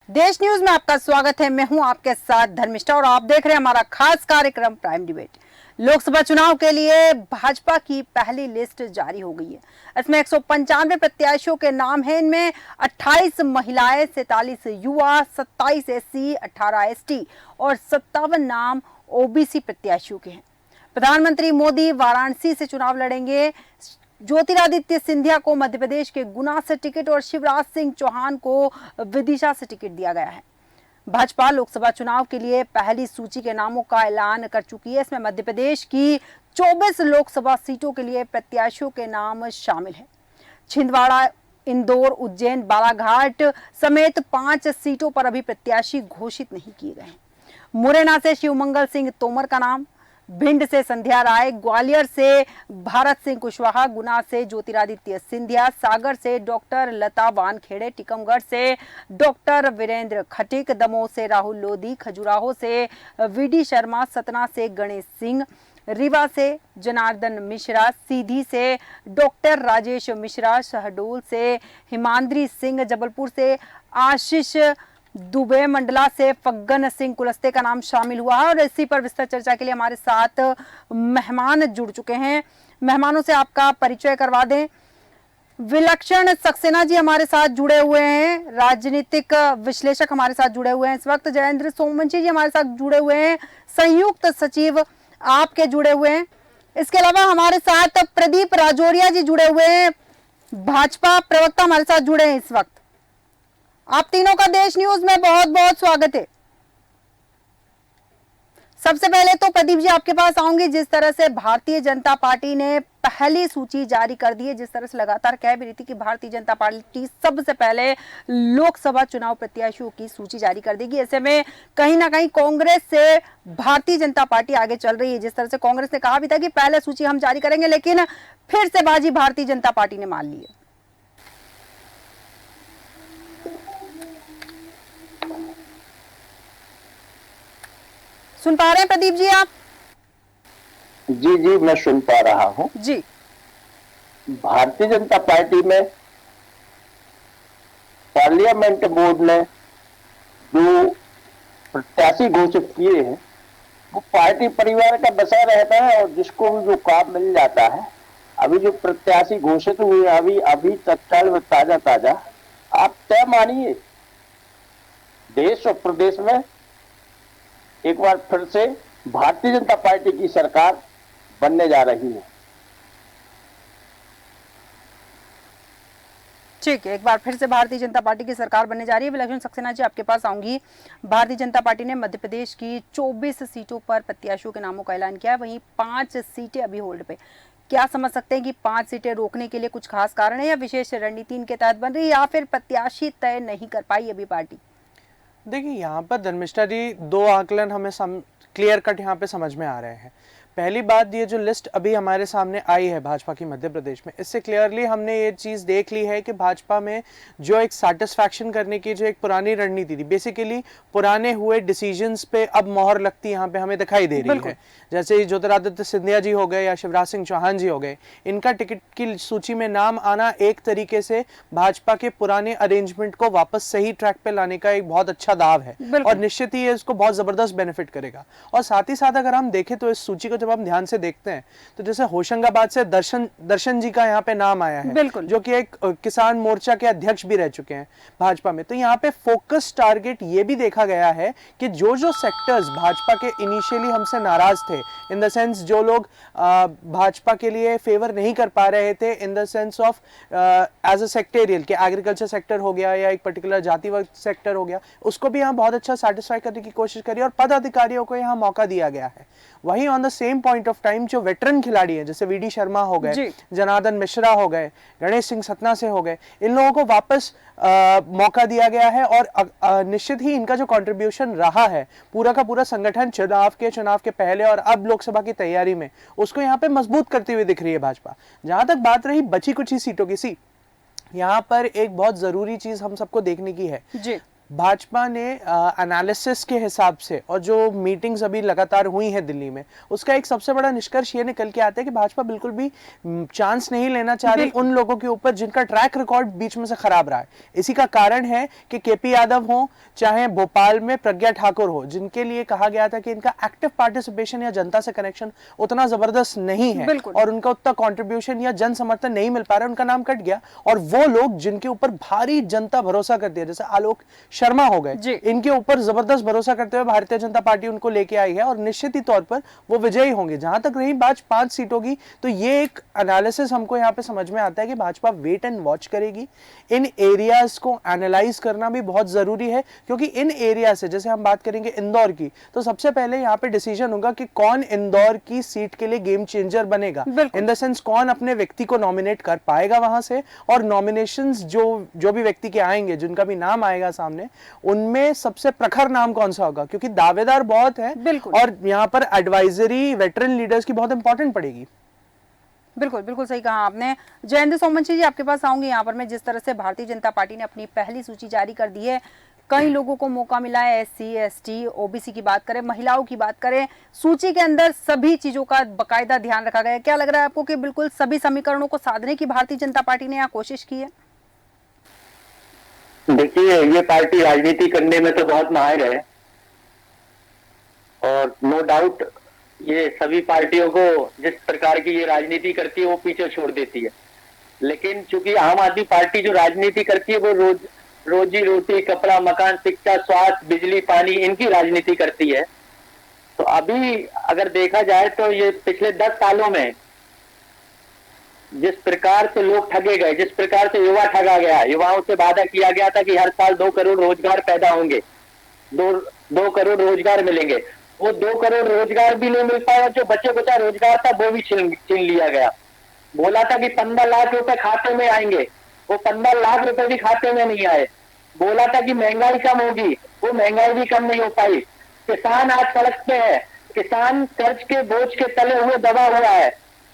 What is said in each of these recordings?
देश न्यूज में आपका स्वागत है। मैं हूं आपके साथ धर्मिष्ठा और आप देख रहे हैं हमारा खास कार्यक्रम प्राइम डिबेट। लोकसभा चुनाव के लिए भाजपा की पहली लिस्ट जारी हो गई है। इसमें 195 प्रत्याशियों के नाम हैं। इनमें 28 महिलाएं, 47 युवा, 27 एससी, 18 एसटी और 57 नाम ओबीसी प्रत्याशियों के हैं। प्रधानमंत्री मोदी वाराणसी से चुनाव लड़ेंगे। ज्योतिरादित्य सिंधिया को मध्य प्रदेश के गुना से टिकट और शिवराज सिंह चौहान को विदिशा से टिकट दिया गया है। भाजपा लोकसभा चुनाव के लिए पहली सूची के नामों का ऐलान कर चुकी है। इसमें मध्य प्रदेश की 24 लोकसभा सीटों के लिए प्रत्याशियों के नाम शामिल हैं। छिंदवाड़ा, इंदौर, उज्जैन, बालाघाट समेत 5 सीटों पर अभी प्रत्याशी घोषित नहीं किए गए हैं। मुरैना से शिवमंगल सिंह तोमर का नाम, भिंड से संध्या राय, ग्वालियर से भारत सिंह कुशवाहा, गुना से ज्योतिरादित्य सिंधिया, सागर से डॉक्टर लता वानखेड़े, टीकमगढ़ से डॉक्टर वीरेंद्र खटीक, दमोह से राहुल लोधी, खजुराहो से वीडी शर्मा, सतना से गणेश सिंह, रीवा से जनार्दन मिश्रा, सीधी से डॉक्टर राजेश मिश्रा, शहडोल से हिमांद्री सिंह, जबलपुर से आशीष दुबे, मंडला से फग्गन सिंह कुलस्ते का नाम शामिल हुआ है। और इसी पर विस्तार चर्चा के लिए हमारे साथ मेहमान जुड़ चुके हैं। मेहमानों से आपका परिचय करवा दें। विलक्षण सक्सेना जी हमारे साथ जुड़े हुए हैं, राजनीतिक विश्लेषक हमारे साथ जुड़े हुए हैं इस वक्त। जयेंद्र सोमवंशी जी हमारे साथ जुड़े हुए हैं, संयुक्त सचिव आपके जुड़े हुए हैं। इसके अलावा हमारे साथ प्रदीप राजौरिया जी जुड़े हुए हैं, भाजपा प्रवक्ता हमारे साथ जुड़े हैं इस वक्त। आप तीनों का देश न्यूज में बहुत बहुत स्वागत है। सबसे पहले तो प्रदीप जी आपके पास आऊंगी। जिस तरह से भारतीय जनता पार्टी ने पहली सूची जारी कर दी है, जिस तरह से लगातार कह भी रही थी कि भारतीय जनता पार्टी सबसे पहले लोकसभा चुनाव प्रत्याशियों की सूची जारी कर देगी, ऐसे में कहीं ना कहीं कांग्रेस से भारतीय जनता पार्टी आगे चल रही है। जिस तरह से कांग्रेस ने कहा भी था कि पहले सूची हम जारी करेंगे, लेकिन फिर से बाजी भारतीय जनता पार्टी ने मान ली है। सुन पा रहे हैं प्रदीप जी आप? जी जी, मैं सुन पा रहा हूं जी। भारतीय जनता पार्टी में पार्लियामेंट बोर्ड ने जो प्रत्याशी घोषित किए हैं वो पार्टी परिवार का बसा रहता है और जिसको भी जो काम मिल जाता है। अभी जो प्रत्याशी घोषित हुए अभी तत्काल में ताजा ताजा, आप तय मानिए देश और प्रदेश में एक बार फिर से भारतीय जनता पार्टी की सरकार बनने जा रही है। ठीक है, एक बार फिर से भारतीय जनता पार्टी की सरकार बनने जा रही है। विलक्षण सक्सेना जी आपके पास आऊंगी। भारतीय जनता पार्टी ने मध्य प्रदेश की 24 सीटों पर प्रत्याशियों के नामों का ऐलान किया है, वहीं 5 सीटें अभी होल्ड पे। क्या समझ सकते हैं कि 5 सीटें रोकने के लिए कुछ खास कारण है या विशेष रणनीति इनके तहत बन रही है, या फिर प्रत्याशी तय नहीं कर पाई अभी पार्टी? देखिए, यहाँ पर धर्मिष्ठा जी 2 आकलन हमें क्लियर कट यहाँ पे समझ में आ रहे हैं। पहली बात, ये जो लिस्ट अभी हमारे सामने आई है भाजपा की मध्य प्रदेश में, इससे क्लियरली हमने ये चीज़ देख ली है कि भाजपा में जो एक सेटिस्फैक्शन करने की जो एक पुरानी रणनीति थी, बेसिकली पुराने हुए डिसीजंस पे अब मोहर लगती यहाँ पे हमें दिखाई दे रही है। जैसे ज्योतिरादित्य सिंधिया जी हो गए या शिवराज सिंह चौहान जी हो गए, इनका टिकट की सूची में नाम आना एक तरीके से भाजपा के पुराने अरेंजमेंट को वापस सही ट्रैक पे लाने का एक बहुत अच्छा दाव है और निश्चित ही इसको बहुत जबरदस्त बेनिफिट करेगा। और साथ ही साथ अगर हम देखें तो इस सूची को जब हम ध्यान से देखते हैं तो जैसे होशंगाबाद से दर्शन जी का यहाँ पे नाम आया है, जो कि एक किसान मोर्चा के अध्यक्ष भी रह चुके हैं भाजपा में। तो यहाँ पे फोकस टारगेट ये भी देखा गया है कि जो जो सेक्टर्स भाजपा के इनिशियली हमसे नाराज थे, इन द सेंस जो लोग भाजपा के लिए फेवर नहीं कर पा रहे थे, in the sense of as a sectorial के एग्रीकल्चर सेक्टर हो गया या एक पर्टिकुलर जातिवाद सेक्टर हो गया, उसको भी यहाँ बहुत अच्छा सेटिस्फाई करने की कोशिश करी और पदाधिकारियों को यहाँ मौका दिया गया है। वहीं on the same point of time जो वेटरन खिलाड़ी हैं, जैसे वीडी शर्मा हो गए, जनार्दन मिश्रा हो गए, गणेश सिंह सतना से हो गए, इन लोगों को वापस मौका दिया गया है और निश्चित ही इनका जो कंट्रीब्यूशन रहा है पूरा का पूरा संगठन चुनाव के पहले और अब लोकसभा की तैयारी में, उसको यहाँ पे मजबूत करती हुई दिख रही है भाजपा। जहां तक बात रही बची कुछ ही सीटों की, यहाँ पर एक बहुत जरूरी चीज हम सबको देखने की है। भाजपा ने एनालिसिस के हिसाब से और जो मीटिंग्स अभी लगातार हुई हैं दिल्ली में, उसका एक सबसे बड़ा निष्कर्ष ये निकल के आता है कि भाजपा बिल्कुल भी चांस नहीं लेना चाह रही उन लोगों के ऊपर जिनका ट्रैक रिकॉर्ड बीच में से खराब रहा है। इसी का कारण है कि केपी यादव हो, चाहे भोपाल में प्रज्ञा ठाकुर हो, जिनके लिए कहा गया था कि इनका एक्टिव पार्टिसिपेशन या जनता से कनेक्शन उतना जबरदस्त नहीं है और उनका उतना कंट्रीब्यूशन या जन समर्थन नहीं मिल पा रहा है, उनका नाम कट गया। और वो लोग जिनके ऊपर भारी जनता भरोसा करती है, जैसे आलोक शर्मा हो गए, इनके ऊपर जबरदस्त भरोसा करते हुए भारतीय जनता पार्टी उनको लेके आई है और निश्चित ही तौर पर वो विजयी होंगे। जहां तक रही बात 5 सीटों की, तो ये एक एनालिसिस हमको यहाँ पे समझ में आता है कि भाजपा वेट एंड वॉच करेगी। इन एरियाज को एनालाइज करना भी बहुत जरूरी है, क्योंकि इन एरिया से, जैसे हम बात करेंगे इंदौर की, तो सबसे पहले यहाँ पे डिसीजन होगा कि कौन इंदौर की सीट के लिए गेम चेंजर बनेगा, इन द सेंस कौन अपने व्यक्ति को नॉमिनेट कर पाएगा वहां से। और नॉमिनेशंस जो भी व्यक्ति के आएंगे, जिनका भी नाम आएगा सामने, उनमें सबसे प्रखर नाम कौन सा होगा, क्योंकि दावेदार बहुत है और यहाँ पर एडवाइजरी वेटरन लीडर्स की बहुत इंपॉर्टेंट पड़ेगी। बिल्कुल बिल्कुल सही कहा आपने। जयेंद्र सोमवंशी जी, आपके पास आऊंगी। यहाँ पर मैं जिस तरह से भारतीय जनता पार्टी ने अपनी पहली सूची जारी कर दी है, कई लोगों को मौका मिला है, SC ST OBC की बात करें, महिलाओं की बात करें, सूची के अंदर सभी चीजों का बकायदा ध्यान रखा गया है। क्या लग रहा है आपको कि बिल्कुल सभी समीकरणों को साधने की भारतीय जनता पार्टी ने यहाँ कोशिश की है? देखिए, ये पार्टी राजनीति करने में तो बहुत माहिर है और नो डाउट ये सभी पार्टियों को जिस प्रकार की ये राजनीति करती है वो पीछे छोड़ देती है। लेकिन चूंकि आम आदमी पार्टी जो राजनीति करती है वो रोजी रोटी, कपड़ा, मकान, शिक्षा, स्वास्थ्य, बिजली, पानी, इनकी राजनीति करती है। तो अभी अगर देखा जाए तो ये पिछले 10 सालों में जिस प्रकार से लोग ठगे गए, जिस प्रकार से युवा ठगा गया, युवाओं से वादा किया गया था कि हर साल 2 करोड़ रोजगार पैदा होंगे, 2 करोड़ रोजगार मिलेंगे, वो 2 करोड़ रोजगार भी नहीं मिल पाया। जो बचे बचा रोजगार था वो भी छीन लिया गया। बोला था कि 15 लाख रुपए खाते में आएंगे, वो 15 लाख रुपए भी खाते में नहीं आए। बोला था कि महंगाई कम होगी, वो महंगाई भी कम नहीं हो पाई। किसान आज सड़क पे है, किसान कर्ज के बोझ के तले हुए दबा हुआ है।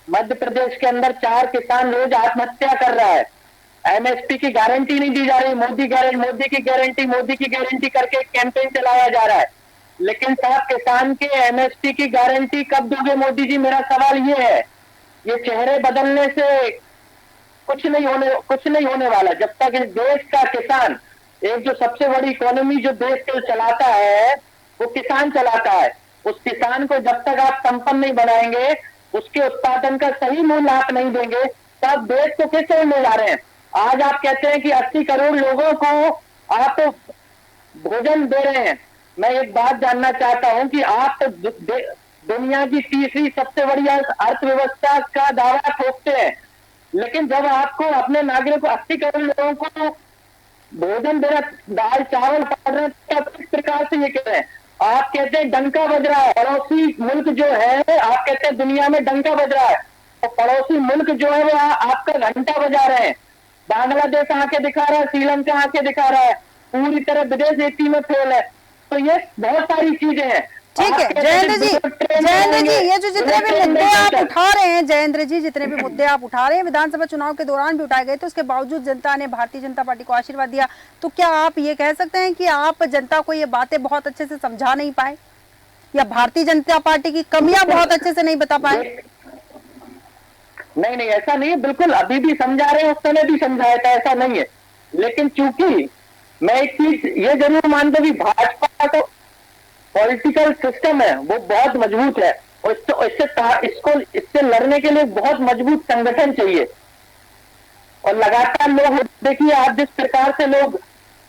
मध्य प्रदेश के अंदर 4 किसान रोज आत्महत्या कर रहा है। MSP की गारंटी नहीं दी जा रही, मोदी की गारंटी करके कैंपेन चलाया जा रहा है। लेकिन साहब, किसान के MSP की गारंटी कब दोगे मोदी जी? मेरा सवाल ये है। ये चेहरे बदलने से कुछ नहीं होने वाला जब तक इस देश का किसान, एक जो सबसे बड़ी इकोनॉमी जो देश को चलाता है वो किसान चलाता है, उस किसान को जब तक आप संपन्न नहीं बनाएंगे, उसके उत्पादन का सही मूल्य आप नहीं देंगे, तब देश को कैसे ले जा रहे हैं? आज आप कहते हैं कि 80 करोड़ लोगों को आप भोजन दे रहे हैं। मैं एक बात जानना चाहता हूं कि आप दुनिया की तीसरी सबसे बड़ी अर्थव्यवस्था का दावा ठोकते हैं, लेकिन जब आपको अपने नागरिकों 80 करोड़ लोगों को भोजन देना, दाल चावल पड़ रहे हैं, तब किस प्रकार से ये कह रहे हैं? आप कहते हैं डंका बज रहा है, पड़ोसी मुल्क जो है, आप कहते हैं दुनिया में डंका बज रहा है, तो पड़ोसी मुल्क जो है वो आपका घंटा बजा रहे हैं। बांग्लादेश आंखें दिखा रहा है, श्रीलंका आंखें दिखा रहा है, पूरी तरह विदेश नीति में फेल है। तो ये बहुत सारी चीजें हैं। ठीक है जयेंद्र जी, ये जो जितने भी मुद्दे आप उठा रहे हैं, जयेंद्र जी, जितने भी मुद्दे आप उठा रहे हैं विधानसभा चुनाव के दौरान भी उठाए गए, तो उसके बावजूद जनता ने भारतीय जनता पार्टी को आशीर्वाद दिया। तो क्या आप ये कह सकते हैं कि आप जनता को ये बातें बहुत अच्छे से समझा नहीं पाए, या भारतीय जनता पार्टी की कमियां बहुत अच्छे से नहीं बता पाए? नहीं, ऐसा नहीं है, बिल्कुल अभी भी समझा रहे हैं, उस समय भी समझाया था, ऐसा नहीं है। लेकिन चूंकि मैं एक चीज ये जरूर मानता हूं कि भाजपा का पॉलिटिकल सिस्टम है वो बहुत मजबूत है, और इससे लड़ने के लिए बहुत मजबूत संगठन चाहिए। और लगातार लोग देखिए, आप जिस प्रकार से लोग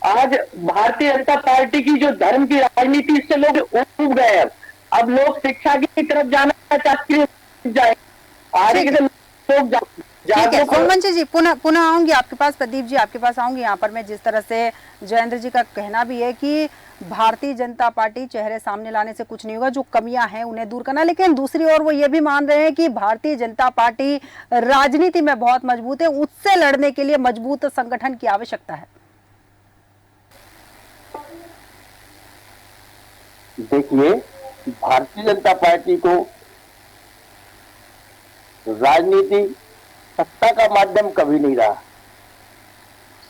आज भारतीय जनता पार्टी की जो धर्म की राजनीति से लोग उब गए हैं, अब लोग शिक्षा की तरफ जाना चाहते हैं, आगे के लोग ठीक है सोमवंशी जी, पुनः आऊंगी आपके पास। प्रदीप जी, आपके पास आऊंगी। यहाँ पर मैं जिस तरह से जयेंद्र जी का कहना भी है कि भारतीय जनता पार्टी चेहरे सामने लाने से कुछ नहीं होगा, जो कमियां हैं उन्हें दूर करना, लेकिन दूसरी ओर वो ये भी मान रहे हैं कि भारतीय जनता पार्टी राजनीति में बहुत मजबूत है, उससे लड़ने के लिए मजबूत संगठन की आवश्यकता है। देखिए, भारतीय जनता पार्टी को राजनीति सत्ता का माध्यम कभी नहीं रहा।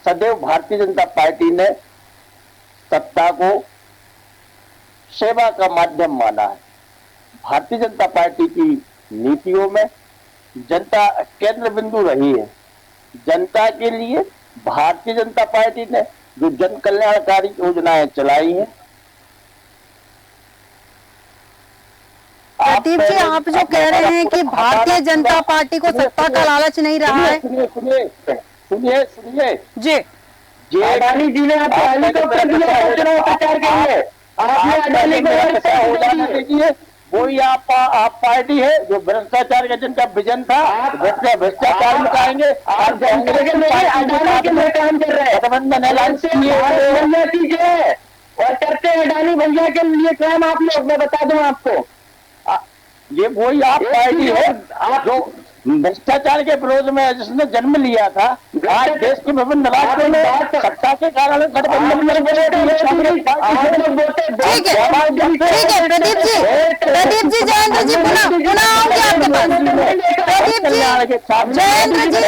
सदैव भारतीय जनता पार्टी ने सत्ता को सेवा का माध्यम माना है। भारतीय जनता पार्टी की नीतियों में जनता केंद्र बिंदु रही है। जनता के लिए भारतीय जनता पार्टी ने जो जन कल्याणकारी योजनाएं चलाई हैं, प्रदीप जी, आप जो कह रहे हैं कि भारतीय जनता पार्टी को सत्ता का लालच नहीं रहा है। सुनिए जी, अडानी जी ने आपको हेलीकॉप्टर दिया चुनाव प्रचार के लिए, आपने अडानी को हो जाना दीजिए। वही आप पार्टी है जो भ्रष्टाचार का जिनका विजन था, भ्रष्टाचार मिटाएंगे। आप अडानी के लिए काम कर रहे हैं, गठबंधन ऐलान कीजिए और करते हैं अडानी भैया के लिए काम आप लोग। मैं बता दूं आपको, ये वही आप पार्टी है जो भ्रष्टाचार के विरोध में जिसने जन्म लिया था। आज देश के विभिन्न राज्यों में सत्ता के कारण गठबंधन में ठीक है प्रदीप जी, जयेंद्र जी पुनः आऊंगी आपके पास। प्रदीप जी, जयेंद्र जी,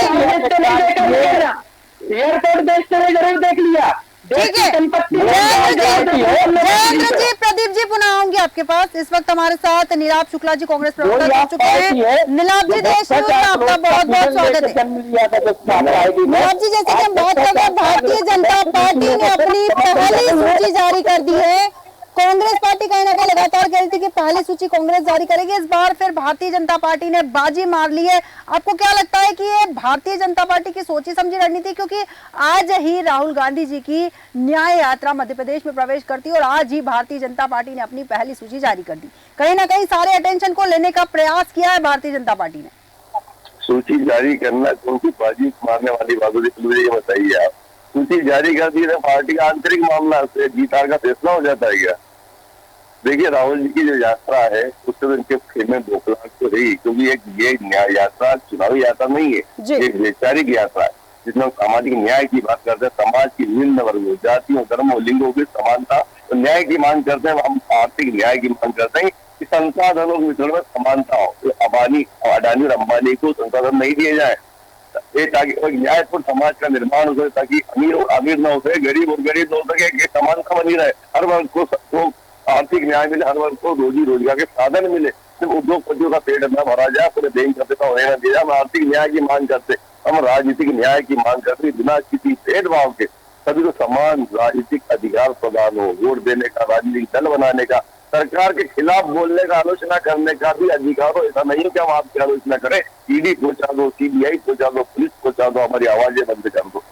एयरपोर्ट देखते हुए जरूर देख लिया। ठीक है जयेंद्र जी, प्रदीप जी पुनः आऊंगी आपके पास। इस वक्त हमारे साथ नीलाभ शुक्ला जी कांग्रेस प्रवक्ता जुड़ चुके हैं। नीलाभ जी, देश न्यूज में आपका बहुत बहुत स्वागत है। नीलाभ जी, जैसे कि हम बात कर रहे हैं, भारतीय जनता पार्टी ने अपनी पहली सूची जारी कर दी है। कांग्रेस पार्टी कहीं ना कहीं लगातार कह रही थी कि पहली सूची कांग्रेस जारी करेगी। इस बार फिर भारतीय जनता पार्टी ने बाजी मार ली है। आपको क्या लगता है कि ये भारतीय जनता पार्टी की सोची समझी रणनीति, क्योंकि आज ही राहुल गांधी जी की न्याय यात्रा मध्य प्रदेश में प्रवेश करती है और आज ही भारतीय जनता पार्टी ने अपनी पहली सूची जारी कर दी। कहीं ना कहीं सारे अटेंशन को लेने का प्रयास किया है भारतीय जनता पार्टी ने। सूची जारी करना कौन सी बाजी मारने वाली बात होती है, बताइए आप। सूची जारी कर दी तो पार्टी का आंतरिक मामला से जीत हार का फैसला हो जाता है क्या? देखिए, राहुल जी की जो यात्रा है उससे तो इनके खेमे बौखलाहट तो रही, क्योंकि ये न्याय यात्रा चुनावी यात्रा नहीं है, एक वैचारिक यात्रा है जिसमें सामाजिक न्याय की बात करते हैं। समाज की निम्न वर्गों, जातियों, धर्मों, लिंगों की समानता तो न्याय की मांग करते हैं। हम आर्थिक न्याय की मांग करते हैं कि संसाधनों के वितरण में समानता हो। तो अडानी और अंबानी को संसाधन नहीं दिए जाए ताकि न्यायपूर्ण समाज का निर्माण हो सके, ताकि अमीर और अमीर न हो सके, गरीब और गरीब न हो सके, समानता बनी रहे, हर वर्ग को आर्थिक न्याय मिले, हर वर्ग को रोजी रोजगार के साधन मिले। सिर्फ उद्योगपतियों का पेट न भरा जाए, पूरे बैंक करते का होने न दिया जाए। हम आर्थिक न्याय की मांग करते, हम राजनीतिक न्याय की मांग करते, बिना किसी भेदभाव के सभी को समान राजनीतिक अधिकार प्रदान हो, वोट देने का, राजनीतिक दल बनाने का, सरकार के खिलाफ बोलने का, आलोचना करने का भी अधिकार हो। ऐसा नहीं कि हम आपकी आलोचना करें, ईडी पहुंचा दो, सीबीआई पहुंचा दो, पुलिस पहुंचा दो, हमारी आवाजें बंद कर दो।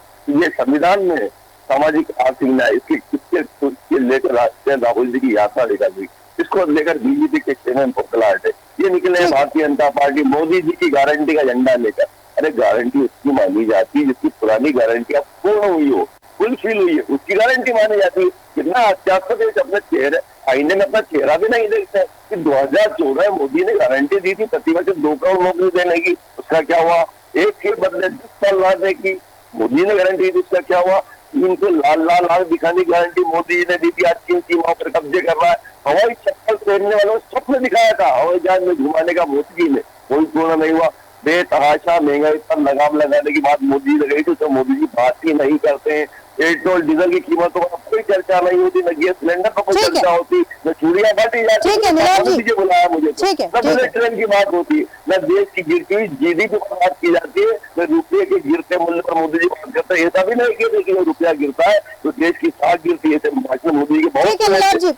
ये संविधान में सामाजिक आर्थिक न्याय इसके लेकर राहुल जी की यात्रा लेकर गई, इसको लेकर बीजेपी के खेमे में बौखलाहट है। ये निकले भारतीय जनता पार्टी मोदी जी की गारंटी का झंडा लेकर। अरे गारंटी उसकी मानी जाती है जिसकी पुरानी गारंटी अब पूर्ण हुई हो, फुलफिल हुई है, उसकी गारंटी मानी जाती है। कितना हास्यास्पद है, अपने चेहरे आईने में अपना चेहरा भी नहीं देखते कि 2014 मोदी ने गारंटी दी थी प्रतिवर्ष 2 करोड़ नौकरी देने की, उसका क्या हुआ? एक के बदले 10 साल रहने की मोदी ने गारंटी दी, उसका क्या हुआ? इनको लाल लाल दिखाने की गारंटी मोदी जी ने दी थी, आज किन सीमाओं पर कब्जे कर रहा है। हवाई चप्पल पहनने वालों को स्वप्न दिखाया था हवाई जहाज में घुमाने का मोदी ने, कोई पूर्ण नहीं हुआ। बेतहाशा महंगाई पर लगाम लगाने की बात मोदी जी लगाई थी, तो मोदी जी बात ही नहीं करते हैं। पेट्रोल डीजल की कीमतों पर कोई चर्चा नहीं होती, न गैस सिलेंडर पर कोई चर्चा होती, न चूड़ियां बांटी जाती, बुलाया मुझे न ट्रेन की बात होती, न देश की गिरती हुई जीडीपी पर बात की जाती है, न रुपये के गिरते मूल्य पर मोदी जी बात करते हैं। ऐसा भी नहीं कि देखिए रुपया गिरता है तो देश की साख गिरती है, मोदी जी के लक्षण जी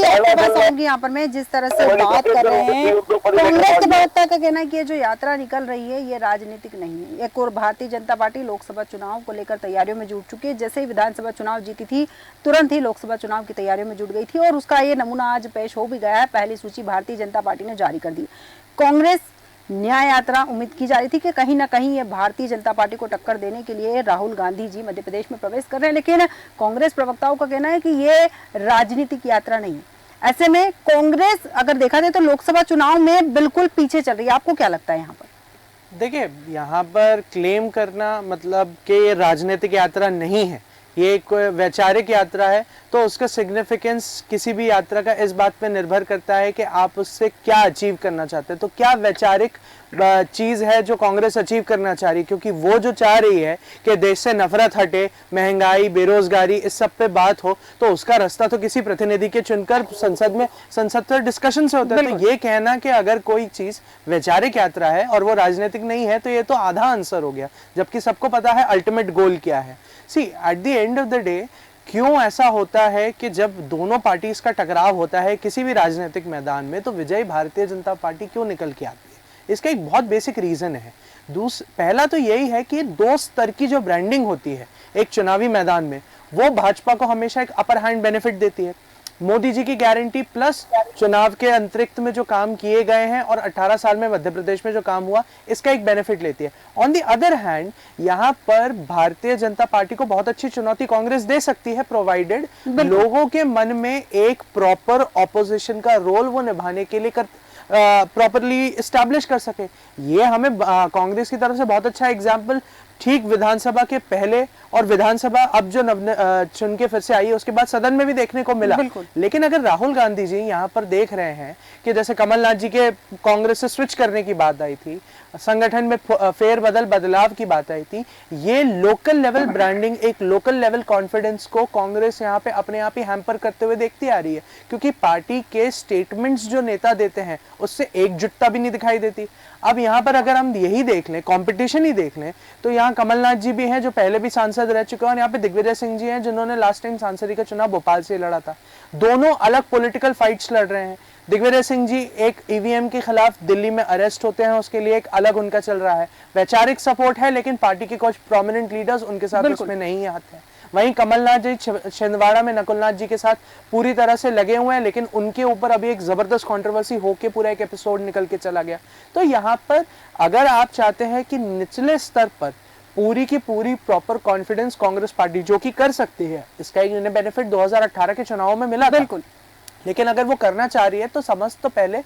आपके पास आऊंगी। यहाँ पर मैं जिस तरह से बात कर रहे हैं, कांग्रेस के प्रवक्ता का कहना है कि ये जो यात्रा निकल रही है ये राजनीतिक नहीं है। एक और भारतीय जनता पार्टी लोकसभा चुनाव को लेकर तैयारियों में जुट चुकी है। जैसे ही विधानसभा चुनाव जीती थी तुरंत ही लोकसभा चुनाव की तैयारियों में जुट गई थी और उसका ये नमूना आज पेश हो भी गया है। पहली सूची भारतीय जनता पार्टी ने जारी कर दी। कांग्रेस न्याय यात्रा उम्मीद की जा रही थी कि कहीं ना कहीं ये भारतीय जनता पार्टी को टक्कर देने के लिए राहुल गांधी जी मध्य प्रदेश में प्रवेश कर रहे हैं, लेकिन कांग्रेस प्रवक्ताओं का कहना है कि ये राजनीतिक यात्रा नहीं है। ऐसे में कांग्रेस अगर देखा जाए तो लोकसभा चुनाव में बिल्कुल पीछे चल रही है। आपको क्या लगता है यहाँ पर? देखिए, यहाँ पर क्लेम करना मतलब कि ये राजनीतिक यात्रा नहीं है, ये एक वैचारिक यात्रा है, तो उसका सिग्निफिकेंस किसी भी यात्रा का इस बात पे निर्भर करता है कि आप उससे क्या अचीव करना चाहते हैं। तो क्या वैचारिक चीज है जो कांग्रेस अचीव करना चाह रही है, क्योंकि वो जो चाह रही है कि देश से नफरत हटे, महंगाई, बेरोजगारी, इस सब पे बात हो, तो उसका रास्ता तो किसी प्रतिनिधि के चुनकर संसद पर डिस्कशन से होता है। तो ये कहना कि अगर कोई चीज वैचारिक यात्रा है और वो राजनीतिक नहीं है, तो ये तो आधा आंसर हो गया, जबकि सबको पता है अल्टीमेट गोल क्या है। See at the end of the day क्यों ऐसा होता है कि जब दोनों पार्टीज का टकराव होता है किसी भी राजनीतिक मैदान में, तो विजयी भारतीय जनता पार्टी क्यों निकल के आती है? इसका एक बहुत बेसिक रीजन है। पहला तो यही है कि दो स्तर की जो ब्रांडिंग होती है एक चुनावी मैदान में, वो भाजपा को हमेशा एक अपर हैंड बेनिफिट देती है। मोदी जी की गारंटी प्लस चुनाव के अंतरिक्त में जो काम किए गए हैं और 18 साल में मध्य प्रदेश में जो काम हुआ, इसका एक बेनिफिट लेती है। ऑन द अदर हैंड यहाँ पर भारतीय जनता पार्टी को बहुत अच्छी चुनौती कांग्रेस दे सकती है, प्रोवाइडेड लोगों के मन में एक प्रॉपर ऑपोजिशन का रोल वो निभाने के लिए प्रॉपरली एस्टैब्लिश कर सके। ये हमें कांग्रेस की तरफ से बहुत अच्छा एग्जाम्पल ठीक विधानसभा के पहले और विधानसभा अब जो चुन के फिर से आई है उसके बाद सदन में भी देखने को मिला। लेकिन अगर राहुल गांधी जी यहाँ पर देख रहे हैं कि जैसे कमलनाथ जी के कांग्रेस से स्विच करने की बात आई थी, संगठन में बदलाव की बात आई थी, ये लोकल लेवल ब्रांडिंग, एक लोकल लेवल कॉन्फिडेंस को कांग्रेस यहाँ पे अपने आप ही हैम्पर करते हुए देखती आ रही है, क्योंकि पार्टी के स्टेटमेंट्स जो नेता देते हैं उससे एकजुटता भी नहीं दिखाई देती। अब यहाँ पर अगर हम यही देख लें, कंपटीशन ही देख लें, तो यहाँ कमलनाथ जी भी हैं जो पहले भी सांसद रह चुके हैं, और यहाँ पे दिग्विजय सिंह जी हैं जिन्होंने लास्ट टाइम सांसद का चुनाव भोपाल से लड़ा था। दोनों अलग पॉलिटिकल फाइट्स लड़ रहे हैं। दिग्विजय सिंह जी एक ईवीएम के खिलाफ दिल्ली में अरेस्ट होते हैं, उसके लिए एक अलग उनका चल रहा है, वैचारिक सपोर्ट है, लेकिन पार्टी के कुछ प्रोमिनेंट लीडर्स उनके साथ उसमें नहीं आते हैं। वहीं कमलनाथ जी छिंदवाड़ा में नकुलनाथ जी के साथ पूरी तरह से लगे हुए हैं, लेकिन उनके ऊपर अभी एक जबरदस्त कंट्रोवर्सी होके पूरा एक एपिसोड निकल के चला गया। तो यहाँ पर अगर आप चाहते हैं कि निचले स्तर पर पूरी की पूरी प्रॉपर कॉन्फिडेंस कांग्रेस पार्टी जो कि कर सकती है, इसका एक इन्हें बेनिफिट 2018 के चुनाव में मिला, बिल्कुल, लेकिन अगर वो करना चाह रही है तो समझ तो पहले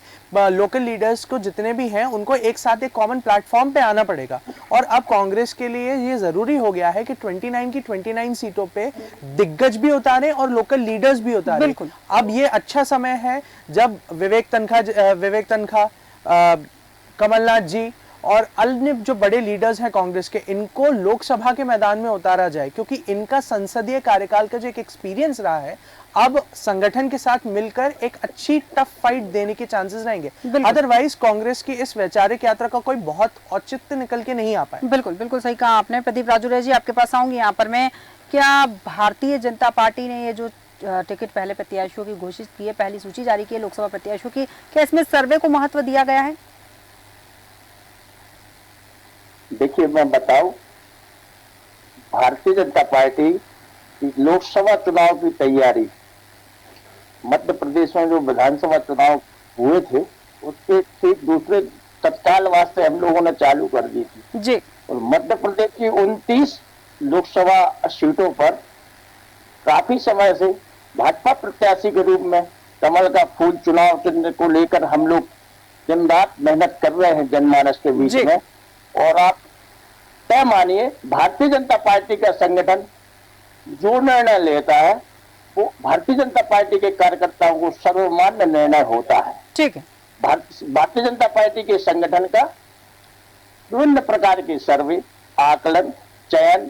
लोकल लीडर्स को जितने भी हैं उनको एक साथ एक कॉमन प्लेटफॉर्म पे आना पड़ेगा। और अब कांग्रेस के लिए ये जरूरी हो गया है कि 29 की 29 सीटों पे दिग्गज भी उतारे और लोकल लीडर्स भी उतारे। अब ये अच्छा समय है जब विवेक तनखा, कमलनाथ जी और अन्य जो बड़े लीडर्स हैं कांग्रेस के, इनको लोकसभा के मैदान में उतारा जाए, क्योंकि इनका संसदीय कार्यकाल का जो एक एक्सपीरियंस रहा है, अब संगठन के साथ मिलकर एक अच्छी टफ फाइट देने के चांसेस रहेंगे। अदरवाइज कांग्रेस की इस वैचारिक यात्रा का कोई बहुत औचित्य निकल के नहीं आ पाए। बिल्कुल बिल्कुल सही कहा आपने। प्रदीप राजूरे जी, आपके पास आऊंगी यहाँ पर मैं। क्या भारतीय जनता पार्टी ने ये जो टिकट पहले प्रत्याशियों की घोषित की है, पहली सूची जारी की है लोकसभा प्रत्याशियों की, क्या इसमें सर्वे को महत्व दिया गया है? देखिए, मैं बताऊं, भारतीय जनता पार्टी लोकसभा चुनाव की तैयारी मध्य प्रदेश में जो विधानसभा चुनाव हुए थे उसके ठीक दूसरे तत्काल वास्ते हम लोगों ने चालू कर दी थी जी। और मध्य प्रदेश की 29 लोकसभा सीटों पर काफी समय से भाजपा प्रत्याशी के रूप में कमल का फूल चुनाव चिन्ह को लेकर हम लोग दिन रात मेहनत कर रहे हैं जनमानस के बीच में। और आप तय मानिए, भारतीय जनता पार्टी का संगठन जो निर्णय लेता है वो भारतीय जनता पार्टी के कार्यकर्ताओं को सर्वमान्य निर्णय होता है। ठीक है। भारतीय जनता पार्टी के संगठन का विभिन्न प्रकार के सर्वे, आकलन, चयन,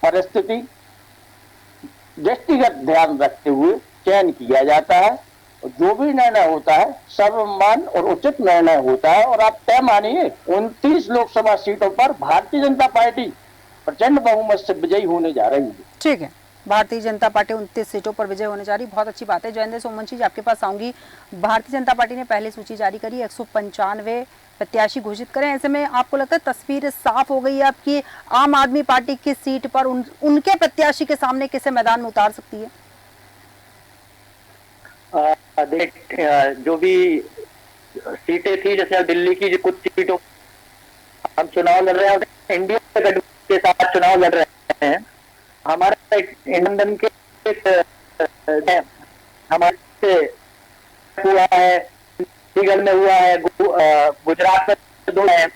परिस्थिति, व्यक्तिगत ध्यान रखते हुए चयन किया जाता है। जो भी निर्णय होता है सर्वमान्य और उचित निर्णय होता है। और आप तय मानिए, 29 लोकसभा सीटों पर भारतीय जनता पार्टी प्रचंड बहुमत से विजयी होने जा रही है। ठीक है, भारतीय जनता पार्टी 29 सीटों पर विजय होने जा रही, बहुत अच्छी बात है। जयेंद्र सोमवंशी जी, आपके पास आऊंगी। भारतीय जनता पार्टी ने पहले सूची जारी करी, 195 प्रत्याशी घोषित करें, ऐसे में आपको लगता है तस्वीर साफ हो गई है आपकी? आम आदमी पार्टी की सीट पर उनके प्रत्याशी के सामने किसे मैदान में उतार सकती है? जो भी सीटें थी, जैसे दिल्ली की कुछ सीटों हम चुनाव लड़ रहे हैं, इंडिया के साथ चुनाव लड़ रहे हैं। हमारे इंडियन के हमारे हुआ है, चंडीगढ़ में हुआ है, गुजरात में 2 है।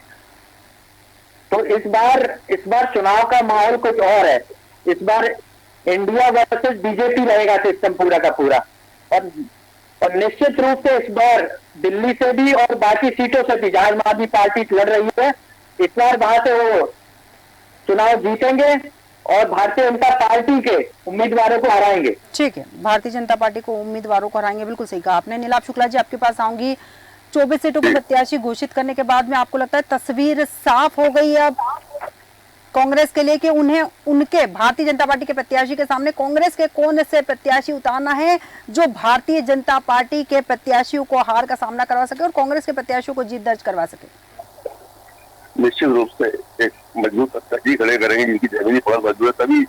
तो इस बार चुनाव का माहौल कुछ और है। इस बार इंडिया वर्सेस बीजेपी रहेगा सिस्टम पूरा का पूरा। और निश्चित रूप से इस बार दिल्ली से भी और बाकी सीटों से भी जहां आम आदमी पार्टी लड़ रही है, इस बार वहां से वो चुनाव जीतेंगे और भारतीय जनता पार्टी के उम्मीदवारों को हराएंगे। ठीक है, भारतीय जनता पार्टी को उम्मीदवारों को हराएंगे, बिल्कुल सही कहा आपने। नीलाभ शुक्ला जी, आपके पास आऊंगी। 24 सीटों के प्रत्याशी घोषित करने के बाद में आपको लगता है तस्वीर साफ हो गई है अब कांग्रेस के लिए कि उन्हें उनके भारतीय जनता पार्टी के प्रत्याशी के सामने कांग्रेस के कौन से प्रत्याशी उतारना है जो भारतीय जनता पार्टी के प्रत्याशियों को हार का सामना करवा सके और कांग्रेस के प्रत्याशियों को जीत दर्ज करवा सके? निश्चित रूप से एक मजबूत प्रत्याशी खड़े करेंगे जिनकी जमीनी बहुत मजबूत है, तभी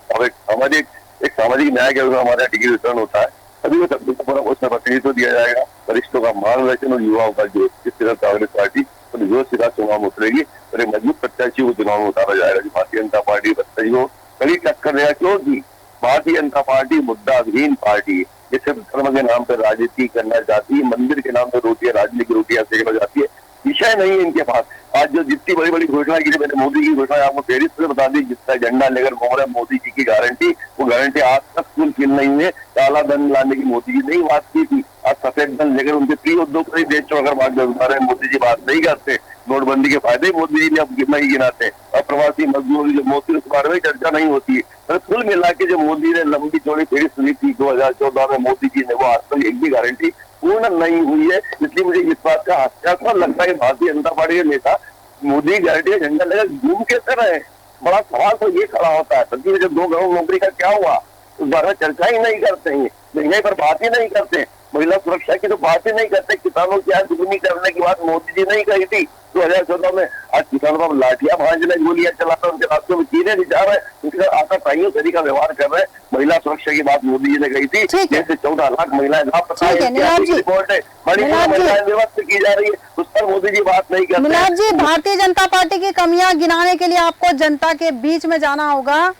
हमारे एक सामाजिक न्याय के अनुसार हमारा टिकट वितरण होता है, तभी वो उसमें प्रतिनिधित्व दिया जाएगा। वरिष्ठों का मार्गदर्शन और युवाओं का जो इस तरह कांग्रेस पार्टी जोर से चुनाव में उतरेगी और एक मजबूत प्रत्याशी को चुनाव में उतारा जाएगा जो भारतीय जनता पार्टी प्रत्याशी को कड़ी टक्कर देगा। क्योंकि भारतीय जनता पार्टी मुद्दाविहीन पार्टी है, जिससे धर्म के नाम पर राजनीति करना चाहती है, मंदिर के नाम पर रोटियां, राजनीतिक रोटियां सेकना चाहती है, विषय नहीं है इनके पास। आज जो जितनी बड़ी बड़ी घोषणा की, मैंने मोदी की घोषणा आपको पेरिस से बता दी, जिसका झंडा लेकर घूम रहे मोदी जी की गारंटी, वो गारंटी आज तक फुलफिल नहीं हुई है। काला धन लाने की मोदी जी नहीं बात की थी, आज सफेद धन लेकर उनके प्रिय उद्योग को देश छोड़कर भाग रहे मोदी जी बात नहीं करते। नोटबंदी के फायदे मोदी जी ने अब नहीं गिनाते हैं, अप्रवासी मजदूर जो मोदी उस बारे में चर्चा नहीं होती है। तो कुल मिला के जो मोदी ने लंबी चौड़ी पेरिस सुनी थी 2014 में मोदी जी ने, वो आज तक एक भी गारंटी पूर्ण नहीं हुई है। इसलिए मुझे इस बात का हास्यास्पद लगता है कि भारतीय जनता पार्टी के नेता मोदी गारंटी का झंडा लेकर घूम कैसे रहे। बड़ा सवाल तो ये खड़ा होता है, सभी जब 2 करोड़ नौकरी का क्या हुआ उस बारे में चर्चा ही नहीं करते हैं, महंगाई पर बात ही नहीं करते, महिला सुरक्षा की तो बात ही नहीं करते। किसानों की आज दुगनी करने की बात मोदी जी नहीं कही थी 2014 में। आज किसानों पर लाठियां भांजने, गोलियां चलाकर उनके रास्तों में चीरे नहीं जा रहे, उनके साथ आटा ताइयों तरीका व्यवहार कर रहे हैं। महिला सुरक्षा की बात मोदी जी ने कही थी, जैसे 14 लाख महिलाएं लापता रिपोर्ट है, मणिपुर महिलाएं व्यवस्था की जा रही है, उस पर मोदी जी बात नहीं करते। नीलाभ जी, भारतीय जनता पार्टी की कमियां गिनाने के लिए आपको जनता के बीच में जाना होगा,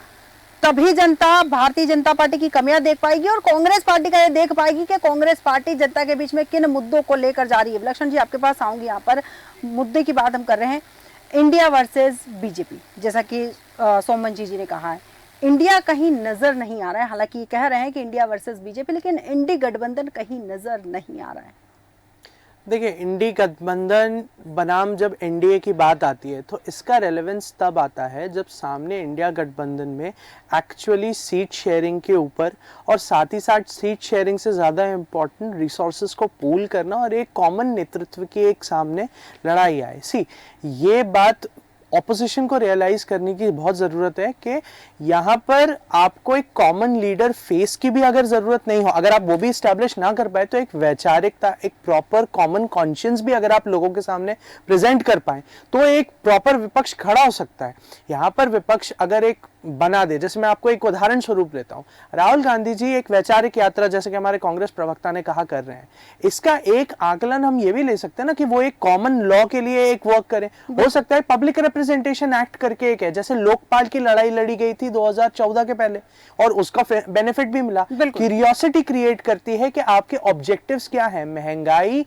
तभी जनता भारतीय जनता पार्टी की कमियां देख पाएगी और कांग्रेस पार्टी का ये देख पाएगी कि कांग्रेस पार्टी जनता के बीच में किन मुद्दों को लेकर जा रही है। विलक्षण जी, आपके पास आऊंगी। यहाँ पर मुद्दे की बात हम कर रहे हैं, इंडिया वर्सेस बीजेपी, जैसा कि सोमन जी ने कहा है, इंडिया कहीं नजर नहीं आ रहा है। हालांकि कह रहे हैं कि इंडिया वर्सेस बीजेपी, लेकिन इंडी गठबंधन कहीं नजर नहीं आ रहा है। देखिए, इंडी गठबंधन बनाम जब एनडीए की बात आती है तो इसका रेलेवेंस तब आता है जब सामने इंडिया गठबंधन में एक्चुअली सीट शेयरिंग के ऊपर और साथ ही साथ सीट शेयरिंग से ज़्यादा इम्पोर्टेंट रिसोर्सेज को पूल करना और एक कॉमन नेतृत्व की एक सामने लड़ाई आए। ये बात ऑपोजिशन को रियलाइज करने की बहुत ज़रूरत है कि यहाँ पर आपको एक कॉमन लीडर फेस की भी अगर ज़रूरत नहीं हो, अगर आप वो भी इस्टेब्लिश ना कर पाए तो एक वैचारिकता, एक प्रॉपर कॉमन कॉन्शियंस भी अगर आप लोगों के सामने प्रेजेंट कर पाए तो एक प्रॉपर विपक्ष खड़ा हो सकता है। यहाँ पर विपक्ष अगर एक बना दे, जैसे मैं आपको एक उदाहरण स्वरूप लेता हूँ, राहुल गांधी जी एक वैचारिक यात्रा जैसे कि हमारे कांग्रेस प्रवक्ता ने कहा कर रहे हैं, इसका एक आकलन हम ये भी ले सकते हैं ना कि वो एक कॉमन लॉ के लिए एक वर्क करें। हो सकता है पब्लिक रिप्रेजेंटेशन एक्ट करके एक है, जैसे लोकपाल की लड़ाई लड़ी गई थी 2014 के पहले और उसका बेनिफिट भी मिला। क्यूरियोसिटी क्रिएट करती है कि आपके ऑब्जेक्टिव्स क्या है। महंगाई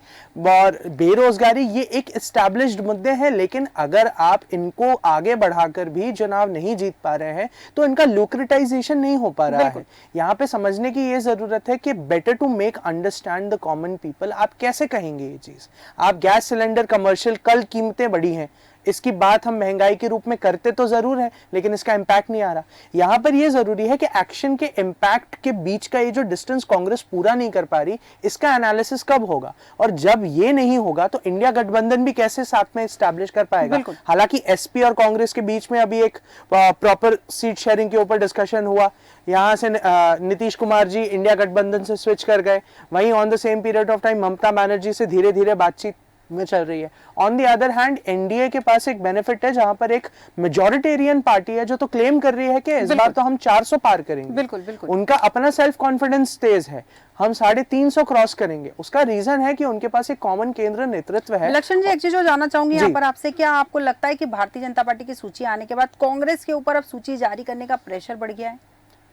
और बेरोजगारी ये एक एस्टैब्लिश्ड मुद्दे हैं, लेकिन अगर आप इनको आगे बढ़ाकर भी चुनाव नहीं जीत पा रहे हैं तो इनका लुक्रेटाइजेशन नहीं हो पा रहा है। यहाँ पे समझने की ये जरूरत है कि better to make understand the common people. आप कैसे कहेंगे ये चीज? आप गैस सिलेंडर कमर्शियल, कल कीमतें बढ़ी हैं, इसकी बात हम महंगाई के रूप में करते तो जरूर है लेकिन इसका इंपैक्ट नहीं आ रहा। यहां पर यह जरूरी है कि एक्शन के इंपैक्ट के बीच का ये जो डिस्टेंस कांग्रेस पूरा नहीं कर पा रही, इसका एनालिसिस कब होगा, और जब ये नहीं होगा तो इंडिया गठबंधन भी कैसे साथ में एस्टैब्लिश कर पाएगा। हालांकि एसपी और कांग्रेस के बीच में अभी एक प्रॉपर सीट शेयरिंग के ऊपर डिस्कशन हुआ, यहां से नीतीश कुमार जी इंडिया गठबंधन से स्विच कर गए, वहीं on the same period of time Mamata Banerjee से धीरे धीरे बातचीत में चल रही है। On the other hand NDA के पास एक बेनिफिट है जहां पर एक मेजॉरिटेरियन पार्टी है जो तो क्लेम कर रही है कि इस बार तो हम 400 पार करेंगे। बिल्कुल। उनका अपना सेल्फ कॉन्फिडेंस तेज है, हम 350 क्रॉस करेंगे। उसका रीजन है कि उनके पास एक कॉमन केंद्र नेतृत्व है। लक्षण जी, एक चीज जो जानना चाहूंगी यहाँ पर आपसे, क्या आपको लगता है कि भारतीय जनता पार्टी की सूची आने के बाद कांग्रेस के ऊपर अब सूची जारी करने का प्रेशर बढ़ गया है?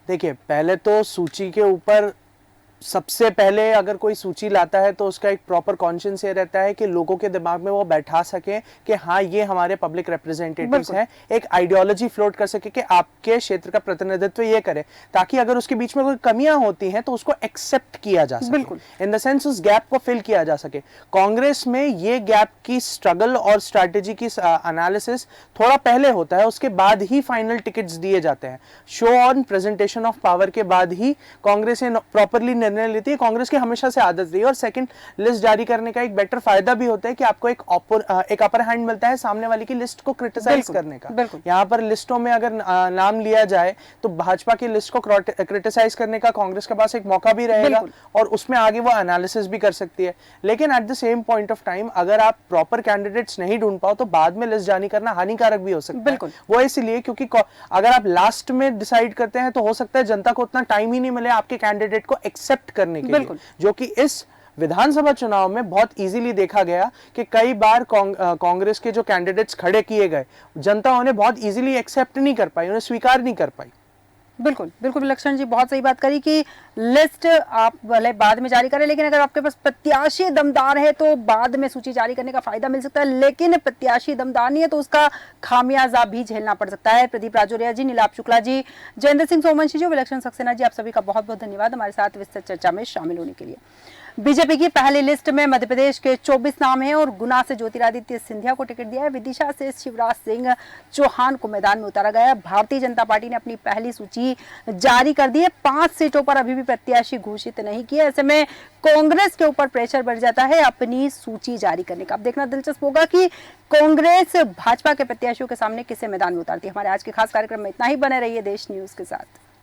देखिए, पहले तो सूची के ऊपर सबसे पहले अगर कोई सूची लाता है तो उसका एक प्रॉपर कॉन्शियस ये रहता है कि लोगों के दिमाग में वो बैठा सके कि हाँ ये हमारे पब्लिक रिप्रेजेंटेटिव्स हैं, एक आइडियोलॉजी फ्लोट कर सके कि आपके क्षेत्र का प्रतिनिधित्व ये करे, ताकि अगर उसके बीच में कोई कमियां होती हैं तो उसको एक्सेप्ट किया जा सके, इन द सेंस उस गैप को फिल किया जा सके। कांग्रेस में ये गैप की स्ट्रगल और स्ट्रैटेजी की एनालिसिस थोड़ा पहले होता है, उसके बाद ही फाइनल टिकट्स दिए जाते हैं। Show on presentation of power के बाद ही कांग्रेस प्रॉपरली निर्णय लेती है। कांग्रेस की हमेशा से आदत रही है। और सेकंड, लिस्ट जारी करने का एक बेटर फायदा भी होता है कि आपको एक अपर हैंड मिलता है सामने वाले की लिस्ट को क्रिटिसाइज करने का। यहाँ पर लिस्टों में अगर नाम लिया जाए तो भाजपा की लिस्ट को क्रिटिसाइज करने का कांग्रेस के पास एक मौका भी रहेगा और उसमें आगे वो एनालिसिस भी कर सकती है। लेकिन at the same point of time अगर आप प्रॉपर कैंडिडेट्स नहीं ढूंढ पाओ तो बाद में लिस्ट जारी करना हानिकारक भी हो सकता है। वो इसलिए क्योंकि अगर आप लास्ट में डिसाइड करते हैं तो हो सकता है जनता को उतना टाइम ही नहीं मिले आपके कैंडिडेट को एक्सेप्ट करने के लिए, जो कि इस विधानसभा चुनाव में बहुत इजीली देखा गया कि कई बार कांग्रेस के जो कैंडिडेट्स खड़े किए गए जनता उन्हें बहुत इजीली एक्सेप्ट नहीं कर पाई, उन्हें स्वीकार नहीं कर पाई। बिल्कुल बिल्कुल विलक्षण जी, बहुत सही बात करी कि लिस्ट आप भले बाद में जारी करें, लेकिन अगर आपके पास प्रत्याशी दमदार है तो बाद में सूची जारी करने का फायदा मिल सकता है, लेकिन प्रत्याशी दमदार नहीं है तो उसका खामियाजा भी झेलना पड़ सकता है। प्रदीप राजौरिया जी, नीलाभ शुक्ला जी, जयेंद्र सिंह सोमवंशी जी, विलक्षण सक्सेना जी, आप सभी का बहुत बहुत धन्यवाद हमारे साथ विस्तृत चर्चा में शामिल होने के लिए। बीजेपी की पहली लिस्ट में मध्य प्रदेश के 24 नाम हैं और गुना से ज्योतिरादित्य सिंधिया को टिकट दिया है। विदिशा से शिवराज सिंह चौहान को मैदान में उतारा गया है। भारतीय जनता पार्टी ने अपनी पहली सूची जारी कर दी है। 5 सीटों पर अभी भी प्रत्याशी घोषित नहीं किए। ऐसे में कांग्रेस के ऊपर प्रेशर बढ़ जाता है अपनी सूची जारी करने का। अब देखना दिलचस्प होगा कि कांग्रेस भाजपा के प्रत्याशियों के सामने किसे मैदान में उतारती है। हमारे आज के खास कार्यक्रम में इतना ही। बने रहिए देश न्यूज के साथ।